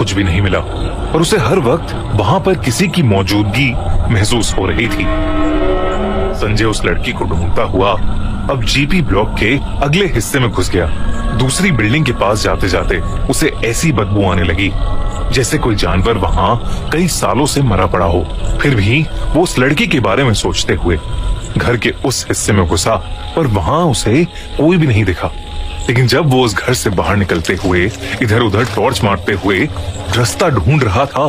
कुछ भी नहीं मिला और उसे हर वक्त वहां पर किसी की मौजूदगी महसूस हो रही थी। संजय उस लड़की को ढूंढता हुआ अब जीपी ब्लॉक के अगले हिस्से में घुस गया। दूसरी बिल्डिंग के पास जाते जाते उसे ऐसी बदबू आने लगी जैसे कोई जानवर वहां कई सालों से मरा पड़ा हो। फिर भी वो उस लड़की के बारे में सोचते हुए घर के उस हिस्से में घुसा पर वहां उसे कोई भी नहीं दिखा। लेकिन जब वो उस घर से बाहर निकलते हुए इधर उधर टॉर्च मारते हुए रास्ता ढूंढ रहा था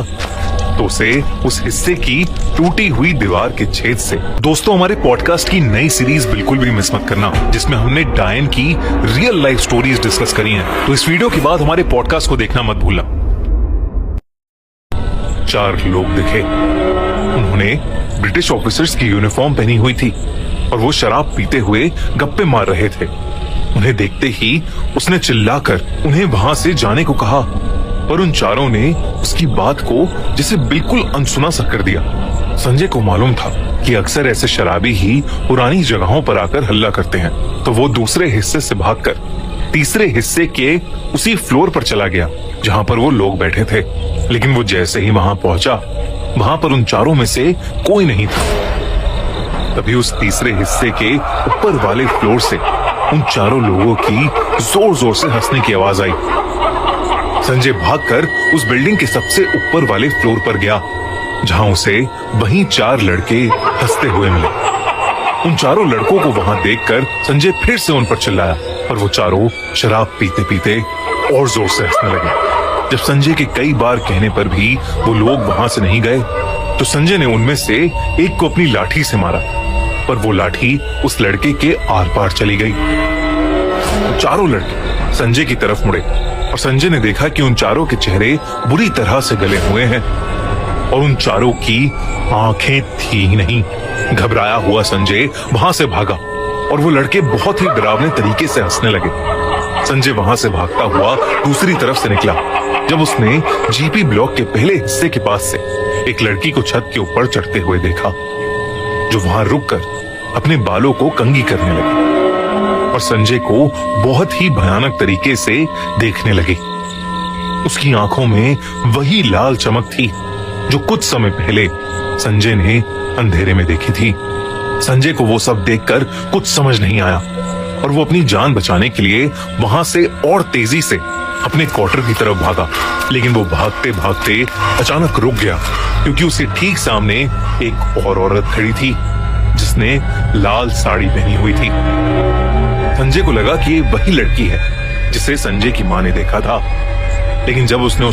तो उसे उस हिस्से की टूटी हुई दीवार के छेद से। दोस्तों, हमारे पॉडकास्ट की नई सीरीज बिल्कुल भी मिस मत करना जिसमें हमने डायन की रियल लाइफ स्टोरीज डिस्कस करी हैं। तो इस वीडियो के बाद हमारे पॉडकास्ट को देखना मत भूलना। 4 लोग दिखे। उन्होंने ब्रिटिश ऑफिसर्स की यूनिफॉर्म पहनी हुई थी और वो शराब पीते हुए गप्पे मार रहे थे। उन्हें देखते ही उसने चिल्लाकर उन्हें वहां से जाने को कहा पर उन चारों ने उसकी बात को जैसे बिल्कुल अनसुना सा कर दिया। संजय को मालूम था कि अक्सर ऐसे शराबी ही पुरानी जगहों पर आकर हल्ला करते हैं, तो वो दूसरे हिस्से से भागकर तीसरे हिस्से के उसी फ्लोर पर चला गया जहां पर वो लोग बैठे थे। लेकिन वो जैसे ही वहां पहुंचा वहां पर उन चारों में से कोई नहीं था। तभी उस तीसरे हिस्से के ऊपर वाले फ्लोर से उन चारों लोगों की जोर जोर से हंसने की आवाज आई। संजय भागकर उस बिल्डिंग के सबसे ऊपर वाले फ्लोर पर गया जहां उसे वहीं 4 लड़के हंसते हुए मिले। उन चारों लड़कों को वहां देखकर संजय फिर से उन पर चिल्लाया और वो चारों शराब पीते पीते और जोर से हंसने लगे। जब संजय के कई बार कहने पर भी वो लोग वहां से नहीं गए तो संजय ने उनमें से एक को अपनी लाठी से मारा पर वो लाठी उस लड़के के आर पार चली गई। तो चारों लड़के संजय की तरफ मुड़े और संजय ने देखा कि उन चारों के चेहरे बुरी तरह से गले हुए हैं और उन चारों की आंखें थी ही नहीं। घबराया हुआ संजय वहां से भागा और वो लड़के बहुत ही डरावने तरीके से हंसने लगे। संजय वहां से भागता हुआ दूसरी तरफ से निकला जब उसने जीपी ब्लॉक के पहले हिस्से के पास से एक लड़की को छत के ऊपर चढ़ते हुए देखा जो वहां रुककर अपने बालों को कंघी करने लगी और संजय को बहुत ही भयानक तरीके से देखने लगी। उसकी आंखों में वही लाल चमक थी जो कुछ समय पहले संजय ने अंधेरे में देखी थी। संजय को वो सब देखकर कुछ समझ नहीं आया और वो अपनी जान बचाने के लिए वहां से और तेजी से अपने क्वार्टर की तरफ भागा। लेकिन वो भागते भागते अचानक रुक गया क्योंकि उसके ठीक सामने एक और औरत खड़ी थी जिसने लाल साड़ी पहनी हुई थी। संजय को लगा कि ये वही लड़की है जिसे संजय की मां ने देखा था। लेकिन जब उसने